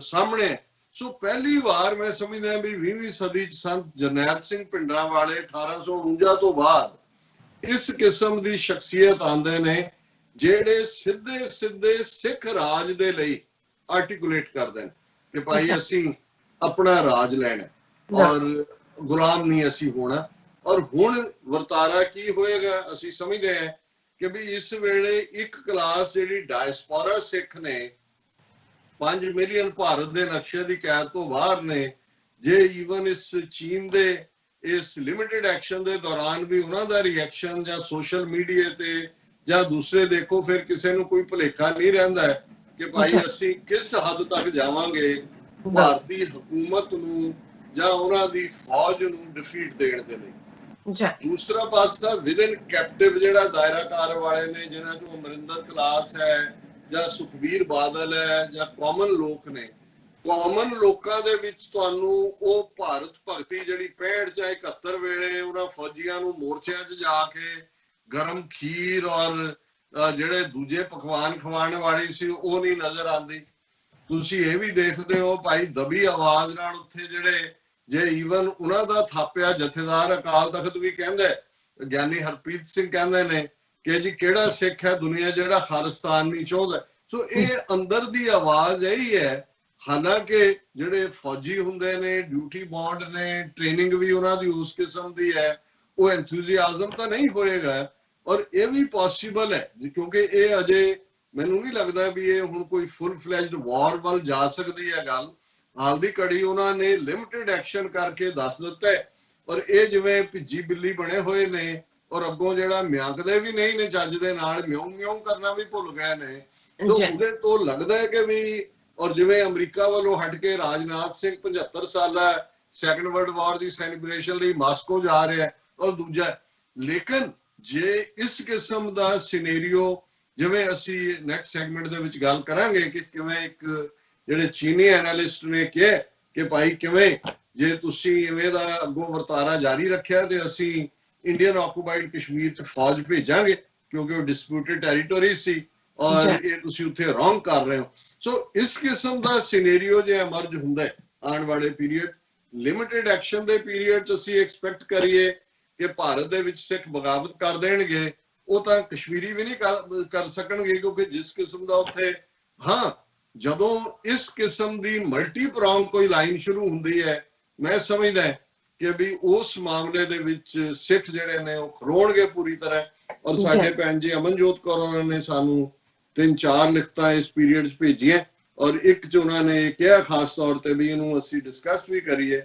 ਸਾਹਮਣੇ। ਸੋ ਪਹਿਲੀ ਵਾਰ ਮੈਂ ਸਮਝਦਾ ਵੀ 20ਵੀਂ ਸਦੀ 'ਚ ਸੰਤ ਜਰਨੈਲ ਸਿੰਘ ਭਿੰਡਰਾਂਵਾਲੇ 1849 ਤੋਂ ਬਾਅਦ ਇਸ ਕਿਸਮ ਦੀ ਸ਼ਖਸੀਅਤ ਆਉਂਦੇ ਨੇ ਜਿਹੜੇ ਸਿੱਧੇ ਸਿੱਧੇ ਸਿੱਖ ਰਾਜ ਦੇ ਲਈ ਆਰਟੀਕੂਲੇਟ ਕਰਦੇ ਨੇ ਕਿ ਭਾਈ ਅਸੀਂ ਆਪਣਾ ਰਾਜ ਲੈਣਾ ਔਰ ਗੁਲਾਮ ਨਹੀਂ ਅਸੀਂ ਹੋਣਾ। ਔਰ ਹੁਣ ਵਰਤਾਰਾ ਕੀ ਹੋਏਗਾ ਅਸੀਂ ਸਮਝਦੇ ਹਾਂ ਕਿ ਵੀ ਇਸ ਵੇਲੇ ਇੱਕ ਕਲਾਸ ਜਿਹੜੀ ਡਾਇਸਪੋਰਾ ਸਿੱਖ ਨੇ 5 ਮਿਲੀਅਨ ਭਾਰਤ ਦੇ ਨਕਸ਼ੇ ਦੀ ਕੈਦ ਤੋਂ ਬਾਹਰ ਨੇ। ਜੇ ਈਵਨ ਇਸ ਚੀਨ ਦੇ ਇਸ ਲਿਮਿਟਿਡ ਐਕਸ਼ਨ ਦੇ ਦੌਰਾਨ ਵੀ ਉਹਨਾਂ ਦਾ ਰਿਐਕਸ਼ਨ ਜਾਂ ਸੋਸ਼ਲ ਮੀਡੀਆ ਤੇ ਜਾਂ ਦੂਸਰੇ ਦੇਖੋ, ਫਿਰ ਕਿਸੇ ਨੂੰ ਕੋਈ ਭੁਲੇਖਾ ਨਹੀਂ ਰਹਿੰਦਾ ਕਿ ਭਾਈ ਅਸੀਂ ਕਿਸ ਹੱਦ ਤੱਕ ਜਾਵਾਂਗੇ ਭਾਰਤੀ ਹਕੂਮਤ ਨੂੰ ਜਾਂ ਉਹਨਾਂ ਦੀ ਫੌਜ ਨੂੰ ਡਿਫੀਟ ਦੇਣ ਦੇ ਲਈ। ਦੂਸਰਾ ਪਾਸਾ ਵਿਦਨ ਕੈਪਟਿਵ ਜਿਹੜਾ ਦਾਇਰਾਕਾਰ ਵਾਲੇ ਨੇ, ਜਿਹਨਾਂ ਚੋਂ ਅਮਰਿੰਦਰ ਕਲਾਸ ਹੈ ਜਾਂ ਸੁਖਬੀਰ ਬਾਦਲ ਹੈ ਜਾਂ ਕਾਮਨ ਲੋਕ ਨੇ, ਕਾਮਨ ਲੋਕਾਂ ਦੇ ਵਿੱਚ ਤੁਹਾਨੂੰ ਉਹ ਭਾਰਤ ਭਗਤੀ ਜਿਹੜੀ 65 ਜਾਂ 71 ਵੇਲੇ ਉਹਨਾਂ ਫੌਜੀਆਂ ਨੂੰ ਮੋਰਚਿਆਂ 'ਚ ਜਾ ਕੇ ਗਰਮ ਖੀਰ ਔਰ ਜਿਹੜੇ ਦੂਜੇ ਪਕਵਾਨ ਖਵਾਉਣ ਵਾਲੀ ਸੀ ਉਹ ਨਹੀਂ ਨਜ਼ਰ ਆਉਂਦੀ। ਤੁਸੀਂ ਇਹ ਵੀ ਦੇਖਦੇ ਹੋ ਭਾਈ ਦਬੀ ਆਵਾਜ਼ ਨਾਲ ਉੱਥੇ ਜਿਹੜੇ ਜੇ ਈਵਨ ਉਹਨਾਂ ਦਾ ਥਾਪਿਆ ਜਥੇਦਾਰ ਅਕਾਲ ਤਖਤ ਵੀ ਕਹਿੰਦਾ, ਗਿਆਨੀ ਹਰਪ੍ਰੀਤ ਸਿੰਘ ਕਹਿੰਦੇ ਨੇ ਕਿ ਜੀ ਕਿਹੜਾ ਸਿੱਖ ਹੈ ਦੁਨੀਆ ਜਿਹੜਾ ਖਾਲਿਸਤਾਨ ਨਹੀਂ ਚਾਹੁੰਦਾ। ਸੋ ਇਹ ਅੰਦਰ ਦੀ ਆਵਾਜ਼ ਇਹੀ ਹੈ। ਹਾਲਾਂਕਿ ਜਿਹੜੇ ਫੌਜੀ ਹੁੰਦੇ ਨੇ ਡਿਊਟੀ ਬੌਂਡ ਨੇ, ਟ੍ਰੇਨਿੰਗ ਵੀ ਉਹਨਾਂ ਦੀ ਉਸ ਕਿਸਮ ਦੀ ਹੈ, ਉਹ ਐਂਥੂਸੀਆਜ਼ਮ ਤਾਂ ਨਹੀਂ ਹੋਏਗਾ। ਔਰ ਇਹ ਵੀ ਪੋਸੀਬਲ ਹੈ ਕਿਉਂਕਿ ਇਹ ਅਜੇ ਮੈਨੂੰ ਨਹੀਂ ਲੱਗਦਾ ਵੀ ਇਹ ਹੁਣ ਕੋਈ ਫੁੱਲ ਫਲੈਜਡ ਵਾਰ ਵੱਲ ਜਾ ਸਕਦੀ ਹੈ ਗੱਲ। ਹਾਲ ਦੀ ਘੜੀ ਉਹਨਾਂ ਨੇ ਲਿਮਿਟਿਡ ਐਕਸ਼ਨ ਕਰਕੇ ਦੱਸ ਦਿੱਤਾ ਹੈ ਔਰ ਇਹ ਜਿਵੇਂ ਭਿੱਜੀ ਬਿੱਲੀ ਬਣੇ ਹੋਏ ਨੇ ਔਰ ਅੱਗੋਂ ਜਿਹੜਾ ਮਿਆਂਕਦੇ ਵੀ ਨਹੀਂ ਨੇ ਚੱਜ ਦੇ ਨਾਲ, ਮਿਉਂ ਮਿਉਂ ਕਰਨਾ ਵੀ ਭੁੱਲ ਗਏ ਨੇ। ਉਹਦੇ ਤੋਂ ਲੱਗਦਾ ਹੈ ਕਿ ਵੀ ਔਰ ਜਿਵੇਂ ਅਮਰੀਕਾ ਵੱਲੋਂ ਹਟ ਕੇ ਰਾਜਨਾਥ ਸਿੰਘ 75 ਸਾਲਾ ਸੈਕੰਡ ਵਰਲਡ ਵਾਰ ਦੀ ਸੈਲੀਬ੍ਰੇਸ਼ਨ ਲਈ ਮਾਸਕੋ ਜਾ ਰਿਹਾ ਔਰ ਦੂਜਾ। ਲੇਕਿਨ ਜੇ ਇਸ ਕਿਸਮ ਦਾ ਸਿਨੈਰੀਓ, ਜਿਵੇਂ ਅਸੀਂ ਨੈਕਸਟ ਸੈਗਮੈਂਟ ਦੇ ਵਿੱਚ ਗੱਲ ਕਰਾਂਗੇ ਕਿ ਕਿਵੇਂ ਇੱਕ ਜਿਹੜੇ ਚੀਨੀ ਐਨਾਲਿਸਟ ਨੇ ਕਿਹਾ ਕਿ ਭਾਈ ਕਿਵੇਂ ਜੇ ਤੁਸੀਂ ਇਵੇਂ ਦਾ ਅੱਗੋਂ ਵਰਤਾਰਾ ਜਾਰੀ ਰੱਖਿਆ ਤੇ ਅਸੀਂ ਇੰਡੀਅਨ ਆਕੂਪਾਈਡ ਕਸ਼ਮੀਰ 'ਚ ਫੌਜ ਭੇਜਾਂਗੇ ਕਿਉਂਕਿ ਉਹ ਡਿਸਪਿਊਟਡ ਟੈਰੀਟੋਰੀ ਸੀ ਔਰ ਇਹ ਤੁਸੀਂ ਉੱਥੇ ਰੋਂਗ ਕਰ ਰਹੇ ਹੋ। ਸੋ ਇਸ ਕਿਸਮ ਦਾ ਸਿਨੈਰੀਓ ਜੇ ਐਮਰਜ ਹੁੰਦਾ ਆਉਣ ਵਾਲੇ ਪੀਰੀਅਡ, ਲਿਮਿਟਿਡ ਐਕਸ਼ਨ ਦੇ ਪੀਰੀਅਡ 'ਚ ਅਸੀਂ ਐਕਸਪੈਕਟ ਕਰੀਏ ਕਿ ਭਾਰਤ ਦੇ ਵਿੱਚ ਸਿੱਖ ਬਗਾਵਤ ਕਰ ਦੇਣਗੇ, ਉਹ ਤਾਂ ਕਸ਼ਮੀਰੀ ਵੀ ਨਹੀਂ ਕਰ ਸਕਣਗੇ ਕਿਉਂਕਿ ਜਿਸ ਕਿਸਮ ਦਾ ਉੱਥੇ। ਹਾਂ, ਜਦੋਂ ਇਸ ਕਿਸਮ ਦੀ ਮਲਟੀ ਪ੍ਰੋਂਗ ਕੋਈ ਲਾਈਨ ਸ਼ੁਰੂ ਹੁੰਦੀ ਹੈ, ਮੈਂ ਸਮਝਦਾ ਕਿ ਵੀ ਉਸ ਮਾਮਲੇ ਦੇ ਵਿੱਚ ਸਿੱਖ ਜਿਹੜੇ ਨੇ ਉਹ ਖਰੋਣਗੇ ਪੂਰੀ ਤਰ੍ਹਾਂ। ਔਰ ਸਾਡੇ ਭੈਣ ਜੀ ਅਮਨਜੋਤ ਕੌਰ ਉਹਨਾਂ ਨੇ ਸਾਨੂੰ 3-4 ਲਿਖਤਾਂ ਇਸ ਪੀਰੀਅਡ 'ਚ ਭੇਜੀਆਂ ਔਰ ਇੱਕ ਚ ਉਹਨਾਂ ਨੇ ਕਿਹਾ ਖਾਸ ਤੌਰ ਤੇ ਵੀ ਇਹਨੂੰ ਅਸੀਂ ਡਿਸਕਸ ਵੀ ਕਰੀਏ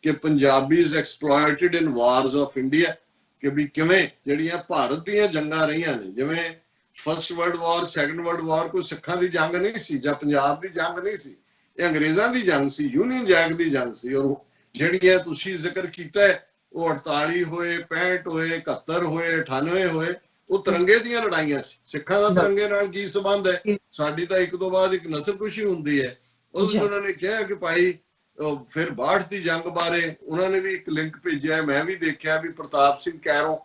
ਕਿ Punjabis ਐਕਸਪਲੋਇਟਡ in Waris of India, ਕਿ ਵੀ ਕਿਵੇਂ ਜਿਹੜੀਆਂ ਭਾਰਤ ਦੀਆਂ ਜੰਗਾਂ ਰਹੀਆਂ ਨੇ, ਜਿਵੇਂ first world war, second world war ਕੋਈ ਸਿੱਖਾਂ ਦੀ ਜੰਗ ਨਹੀਂ ਸੀ ਜਾਂ ਪੰਜਾਬ ਦੀ ਜੰਗ ਨਹੀਂ ਸੀ, ਇਹ ਅੰਗਰੇਜ਼ਾਂ ਦੀ ਜੰਗ ਸੀ, ਯੂਨੀਅਨ ਜੈਕ ਦੀ ਜੰਗ ਸੀ। ਔਰ ਜਿਹੜੀਆਂ ਤੁਸੀਂ ਜ਼ਿਕਰ ਕੀਤਾ ਉਹ 48 ਹੋਏ, 65 ਹੋਏ, 71 ਹੋਏ, 98 ਹੋਏ, ਉਹ ਤਿਰੰਗੇ ਦੀਆਂ ਲੜਾਈਆਂ ਸੀ। ਸਿੱਖਾਂ ਦਾ ਤਿਰੰਗੇ ਨਾਲ ਕੀ ਸੰਬੰਧ ਹੈ? ਸਾਡੀ ਤਾਂ ਇੱਕ ਤੋਂ ਬਾਅਦ ਇੱਕ ਨਸਲਕੁਸ਼ੀ ਹੁੰਦੀ ਹੈ। ਉਹ ਉਹਨਾਂ ਨੇ ਕਿਹਾ ਕਿ ਭਾਈ ਫਿਰ 62 ਦੀ ਜੰਗ ਬਾਰੇ ਉਹਨਾਂ ਨੇ ਵੀ ਇੱਕ ਲਿੰਕ ਭੇਜਿਆ, ਮੈਂ ਵੀ ਦੇਖਿਆ ਵੀ ਪ੍ਰਤਾਪ ਸਿੰਘ ਕੈਰੋਂ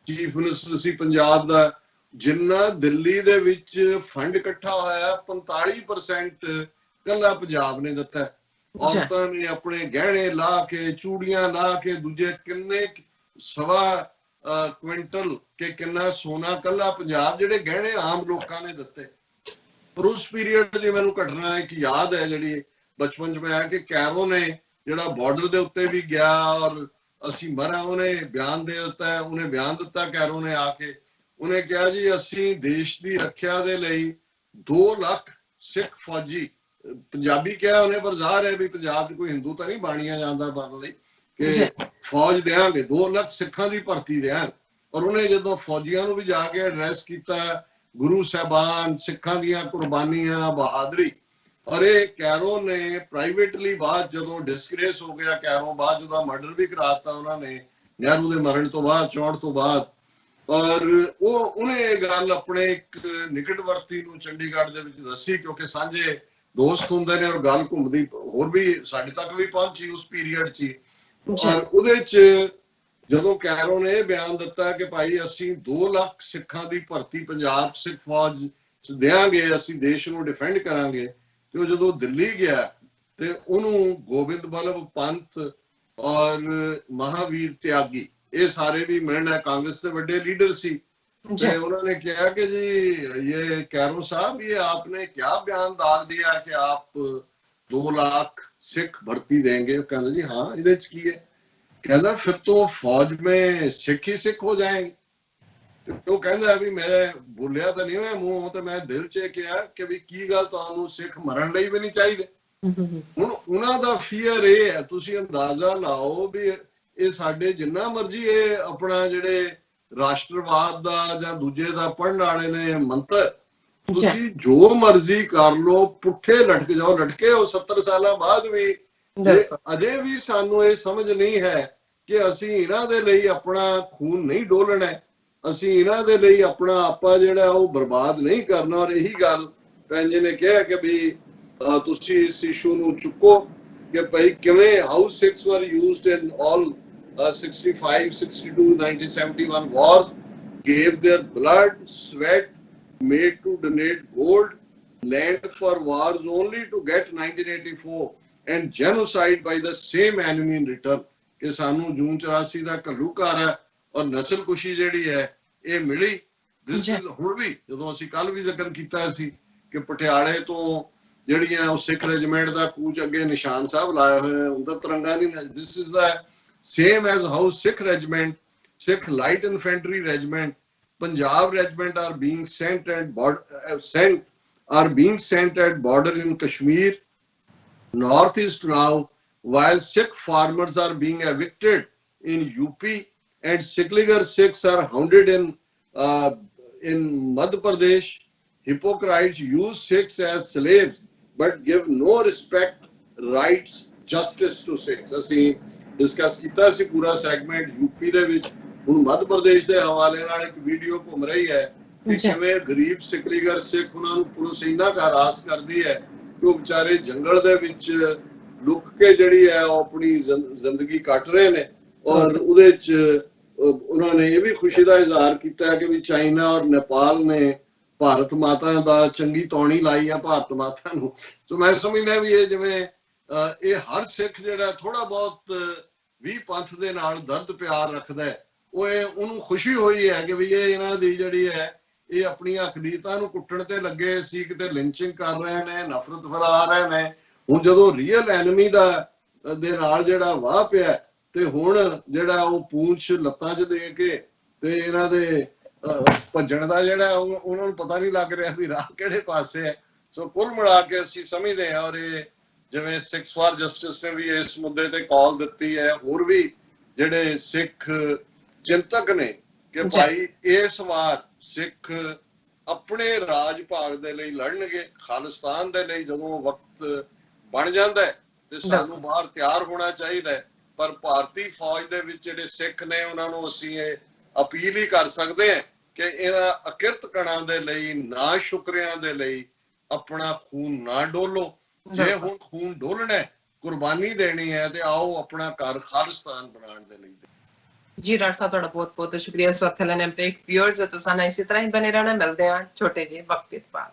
ਚੀਫ ਮਿਨਿਸਟਰ ਸੀ ਪੰਜਾਬ ਦਾ, ਜਿੰਨਾ ਦਿੱਲੀ ਦੇ ਵਿੱਚ ਫੰਡ ਇਕੱਠਾ ਹੋਇਆ 45% ਕੱਲਾ ਪੰਜਾਬ ਨੇ ਦਿੱਤਾ। ਔਰਤਾਂ ਨੇ ਆਪਣੇ ਗਹਿਣੇ ਲਾ ਕੇ, ਚੂੜੀਆਂ ਲਾ ਕੇ, ਦੂਜੇ ਕਿੰਨੇ ਸਵਾ ਕੁਇੰਟਲ ਕਿ ਕਿੰਨਾ ਸੋਨਾ ਕੱਲਾ ਪੰਜਾਬ, ਜਿਹੜੇ ਗਹਿਣੇ ਆਮ ਲੋਕਾਂ ਨੇ ਦਿੱਤੇ। ਪਰ ਉਸ ਪੀਰੀਅਡ ਦੀ ਮੈਨੂੰ ਘਟਨਾ ਇੱਕ ਯਾਦ ਹੈ ਜਿਹੜੀ ਬਚਪਨ ਚ ਮੈਂ ਆਇਆ, ਕਿ ਕੈਰੋ ਨੇ ਜਿਹੜਾ ਬਾਰਡਰ ਦੇ ਉੱਤੇ ਵੀ ਗਿਆ ਔਰ ਅਸੀਂ ਮਰਾਂ, ਉਹਨੇ ਬਿਆਨ ਦੇ ਦਿੱਤਾ, ਉਹਨੇ ਬਿਆਨ ਦਿੱਤਾ ਕੈਰੋ ਨੇ ਆ ਕੇ, ਉਹਨੇ ਕਿਹਾ ਜੀ ਅਸੀਂ ਦੇਸ਼ ਦੀ ਰੱਖਿਆ ਦੇ ਲਈ 2 ਲੱਖ ਸਿੱਖ ਫੌਜੀ, ਪੰਜਾਬੀ ਕਿਹਾ ਉਹਨੇ ਪਰ ਜ਼ਾਹਰ ਹੈ ਵੀ ਪੰਜਾਬ 'ਚ ਕੋਈ ਹਿੰਦੂ ਤਾਂ ਨਹੀਂ ਬਾਣੀਆਂ ਜਾਂਦਾ ਬਣਨ ਲਈ, ਕਿ ਫੌਜ ਦੇਾਂਗੇ 2 ਲੱਖ ਸਿੱਖਾਂ ਦੀ ਭਰਤੀ ਦੇਾਂਗੇ। ਔਰ ਉਹਨੇ ਜਦੋਂ ਫੌਜੀਆਂ ਨੂੰ ਵੀ ਜਾ ਕੇ ਐਡਰੈਸ ਕੀਤਾ, ਗੁਰੂ ਸਾਹਿਬਾਨ, ਸਿੱਖਾਂ ਦੀਆਂ ਕੁਰਬਾਨੀਆਂ, ਬਹਾਦਰੀ। ਔਰ ਇਹ ਕੈਰੋ ਨੇ ਪ੍ਰਾਈਵੇਟਲੀ ਬਾਅਦ ਜਦੋਂ ਡਿਸਗ੍ਰੇਸ ਹੋ ਗਿਆ, ਕੈਰੋ ਬਾਅਦ ਜਦੋਂ ਮਰਡਰ ਵੀ ਕਰਾਤਾ ਉਹਨਾਂ ਨੇ ਨਹਿਰੂ ਦੇ ਮਰਨ ਤੋਂ ਬਾਅਦ, 64 ਤੋਂ ਬਾਅਦ। ਔਰ ਉਹਨੇ ਇਹ ਗੱਲ ਆਪਣੇ ਇੱਕ ਨਿਕਟਵਰਤੀ ਨੂੰ ਚੰਡੀਗੜ੍ਹ ਦੇ ਵਿੱਚ ਦੱਸੀ, ਕਿਉਂਕਿ ਸਾਂਝੇ ਦੋਸਤ ਹੁੰਦੇ ਨੇ ਔਰ ਗੱਲ ਘੁੰਮਦੀ ਹੋਰ ਵੀ ਸਾਡੇ ਤੱਕ ਵੀ ਪਹੁੰਚੀ ਉਸ ਪੀਰੀਅਡ 'ਚ। ਔਰ ਉਹਦੇ 'ਚ ਜਦੋਂ ਕੈਰੋ ਨੇ ਇਹ ਬਿਆਨ ਦਿੱਤਾ ਕਿ ਭਾਈ ਅਸੀਂ 2 ਲੱਖ ਸਿੱਖਾਂ ਦੀ ਭਰਤੀ ਪੰਜਾਬ ਸਿੱਖ ਫੌਜ ਦੇਾਂਗੇ, ਅਸੀਂ ਦੇਸ਼ ਨੂੰ ਡਿਫੈਂਡ ਕਰਾਂਗੇ, ਤੇ ਉਹ ਜਦੋਂ ਦਿੱਲੀ ਗਿਆ ਤੇ ਉਹਨੂੰ ਗੋਬਿੰਦ ਬੱਲਭ ਪੰਤ ਔਰ ਮਹਾਵੀਰ ਤਿਆਗੀ ਇਹ ਸਾਰੇ ਵੀ ਮਿਲਣ ਹੈ, ਕਾਂਗਰਸ ਦੇ ਵੱਡੇ ਲੀਡਰ ਸੀ। ਤੇ उन्होंने कहा कि जी ये कैरो साहब ये आपने क्या बयान डाल दिया कि आप 2 लाख सिख भर्ती देंगे? कहना जी हाँ इधर की है। कहना फिर तो फौज में सिख ही सिख हो जाएंगे। तो कहना भी मेरे बोलिया तो नहीं मैं मुंह तो मैं दिल च कहा कि भी की गल तुहानू सिख मरन लई भी नहीं चाहिए। हुण उन्हां दा फीयर ये है, तुसीं अंदाजा लाओ भी ये साडे जिन्ना मर्जी ये अपना जिहड़े ਰਾਸ਼ਟਰਵਾਦ ਦਾ ਜਾਂ ਦੂਜੇ ਦਾ ਪੜਨ ਵਾਲੇ ਨੇ ਮੰਤਰ, ਤੁਸੀਂ ਜੋ ਮਰਜ਼ੀ ਕਰ ਲੋ, ਪੁੱਠੇ ਲਟਕ ਜਾਓ, ਲਟਕੇ ਹੋ 70 ਸਾਲਾਂ ਬਾਅਦ ਵੀ, ਅਜੇ ਵੀ ਸਾਨੂੰ ਇਹ ਸਮਝ ਨਹੀਂ ਹੈ ਕਿ ਅਸੀਂ ਇਹਨਾਂ ਦੇ ਲਈ ਆਪਣਾ ਖੂਨ ਨਹੀਂ ਡੋਲਣਾ, ਅਸੀਂ ਇਹਨਾਂ ਦੇ ਲਈ ਆਪਣਾ ਆਪਾ ਜਿਹੜਾ ਉਹ ਬਰਬਾਦ ਨਹੀਂ ਕਰਨਾ। ਔਰ ਇਹੀ ਗੱਲ ਭੈਣ ਜੀ ਨੇ ਕਿਹਾ ਕਿ ਵੀ ਤੁਸੀਂ ਇਸ ਇਸ਼ੂ ਨੂੰ ਚੁੱਕੋ ਕਿ ਭਾਈ ਕਿਵੇਂ ਹਾਊਸ 6 ਵਰ used in all 65, 62, 1971 wars, gave their blood, sweat, made to donate gold, land for wars only to get 1984 and genocide by the same enemy in return। कि सानू जून 84 ਦਾ ਘੱਲੂਘਾਰ ਹੈ ਔਰ ਨਸਲਕੁਸ਼ੀ ਜਿਹੜੀ ਹੈ ਇਹ ਮਿਲੀ। ਦਿਸ ਇਜ਼ ਹੁਣ ਵੀ ਜਦੋਂ ਅਸੀਂ ਕੱਲ ਵੀ ਜ਼ਿਕਰ ਕੀਤਾ ਸੀ ਕਿ ਪਟਿਆਲੇ ਤੋਂ ਜਿਹੜੀਆਂ ਉਹ ਸਿੱਖ ਰੈਜੀਮੈਂਟ ਦਾ ਕੂਚ ਅੱਗੇ ਨਿਸ਼ਾਨ ਸਾਹਿਬ ਲਾਇਆ ਹੋਇਆ ਹੈ, ਉਹਦਾ ਤਿਰੰਗਾ ਨਹੀਂ। This is the same as how Sikh regiment, Sikh light infantry regiment, Punjab regiment are being sent at border in Kashmir, northeast now, while Sikh farmers are being evicted in UP and Sikligar Sikhs are hounded in Madhya Pradesh. Hypocrites use Sikhs as slaves but give no respect, rights, justice to Sikhs। ਅਸੀਂ discuss ਕੀਤਾ ਸੀ ਪੂਰਾ segment UP ਦੇ ਵਿੱਚ। ਹੁਣ ਮੱਧ ਪ੍ਰਦੇਸ਼ ਦੇ ਹਵਾਲੇ ਨਾਲ ਇੱਕ ਵੀਡੀਓ ਘੁੰਮ ਰਹੀ ਹੈ ਕਿ ਕਿਵੇਂ ਗਰੀਬ ਸਿਕਲੀਗਰ ਸਿੱਖ ਉਹਨਾਂ ਨੂੰ ਪੁਲਿਸ ਇੰਨਾ ਕੁ ਹਰਾਸ ਕਰਦੀ ਹੈ ਕਿ ਉਹ ਵਿਚਾਰੇ ਜੰਗਲ ਦੇ ਵਿੱਚ ਲੁਕ ਕੇ ਜਿਹੜੀ ਹੈ ਉਹ ਆਪਣੀ ਜ਼ਿੰਦਗੀ ਕੱਟ ਰਹੇ ਨੇ। ਔਰ ਉਹਦੇ ਚ ਉਹਨਾਂ ਨੇ ਇਹ ਵੀ ਖੁਸ਼ੀ ਦਾ ਇਜ਼ਹਾਰ ਕੀਤਾ ਕਿ ਵੀ ਚਾਈਨਾ ਔਰ ਨੇਪਾਲ ਨੇ ਭਾਰਤ ਮਾਤਾ ਦਾ ਚੰਗੀ ਤੌਣੀ ਲਾਈ ਆ ਭਾਰਤ ਮਾਤਾ ਨੂੰ। ਸੋ ਮੈਂ ਸਮਝਦਾ ਵੀ ਇਹ ਜਿਵੇਂ ਇਹ ਹਰ ਸਿੱਖ ਜਿਹੜਾ ਥੋੜਾ ਬਹੁਤ ਵੀ ਪੰਥ ਦੇ ਨਾਲ ਦਰਦ ਪਿਆਰ ਰੱਖਦਾ ਹੈ, ਉਹ ਉਹਨੂੰ ਖੁਸ਼ੀ ਹੋਈ ਹੈ ਕਿ ਵੀ ਇਹ ਇਹਨਾਂ ਦੀ ਜਿਹੜੀ ਹੈ ਇਹ ਆਪਣੀਆਂ ਅਕਲੀਤਾਂ ਨੂੰ ਕੁੱਟਣ ਤੇ ਲੱਗੇ ਸੀ, ਕਿਤੇ ਲਿੰਚਿੰਗ ਕਰ ਰਹੇ ਨੇ, ਨਫ਼ਰਤ ਫੈਲਾ ਰਹੇ ਨੇ। ਹੁਣ ਜਦੋਂ ਰੀਅਲ ਐਨਮੀ ਦੇ ਨਾਲ ਜਿਹੜਾ ਵਾਹ ਪਿਆ ਤੇ ਹੁਣ ਜਿਹੜਾ ਉਹ ਪੂੰਛ ਲੱਤਾਂ 'ਚ ਦੇ ਕੇ ਤੇ ਇਹਨਾਂ ਦੇ ਭੱਜਣ ਦਾ ਜਿਹੜਾ ਉਹਨਾਂ ਨੂੰ ਪਤਾ ਨਹੀਂ ਲੱਗ ਰਿਹਾ ਵੀ ਰਾਹ ਕਿਹੜੇ ਪਾਸੇ ਹੈ। ਸੋ ਕੁੱਲ ਮਿਲਾ ਕੇ ਅਸੀਂ ਸਮਝਦੇ ਹਾਂ, ਔਰ ਇਹ ਜਿਵੇਂ ਸਿੱਖਸ ਫਾਰ ਜਸਟਿਸ ਨੇ ਵੀ ਇਸ ਮੁੱਦੇ ਤੇ ਕਾਲ ਦਿੱਤੀ ਹੈ, ਹੋਰ ਵੀ ਜਿਹੜੇ ਸਿੱਖ ਚਿੰਤਕ ਨੇ ਕਿ ਭਾਈ ਇਸ ਵਾਰ ਸਿੱਖ ਆਪਣੇ ਰਾਜ ਭਾਗ ਦੇ ਲਈ ਲੜਨਗੇ, ਖਾਲਿਸਤਾਨ ਦੇ ਲਈ ਜਦੋਂ ਵਕਤ ਬਣ ਜਾਂਦਾ ਹੈ ਤੇ ਸਾਨੂੰ ਬਾਹਰ ਤਿਆਰ ਹੋਣਾ ਚਾਹੀਦਾ ਹੈ। ਪਰ ਭਾਰਤੀ ਫੌਜ ਦੇ ਵਿੱਚ ਜਿਹੜੇ ਸਿੱਖ ਨੇ ਉਹਨਾਂ ਨੂੰ ਅਸੀਂ ਇਹ ਅਪੀਲ ਹੀ ਕਰ ਸਕਦੇ ਹਾਂ ਕਿ ਇਹਨਾਂ ਅਕਿਰਤ ਕਣਾਂ ਦੇ ਲਈ, ਨਾ ਸ਼ੁਕਰਿਆਂ ਦੇ ਲਈ ਆਪਣਾ ਖੂਨ ਨਾ ਡੋਲੋ। ਜੇ ਹੁਣ ਖੂਨ ਡੋਲਣਾ, ਕੁਰਬਾਨੀ ਦੇਣੀ ਹੈ ਤੇ ਆਓ ਆਪਣਾ ਘਰ ਖਾਲਿਸਤਾਨ ਬਣਾਉਣ ਦੇ ਲਈ। ਜੀ ਡਾਕਟਰ ਸਾਹਿਬ, ਤੁਹਾਡਾ ਬਹੁਤ ਬਹੁਤ ਸ਼ੁਕਰੀਆ। ਸਵਾਗਤ ਹੈ ਲੈਣੇ ਤੇ ਇੱਕ ਵਿਊਅਰਸ ਤੁਸੀਂ ਇਸੇ ਤਰ੍ਹਾਂ ਹੀ ਬਨੇ ਰਹਿਣਾ। ਮਿਲਦੇ ਹਾਂ ਛੋਟੇ ਜਿਹੇ ਵਕਤ ਬਾਅਦ।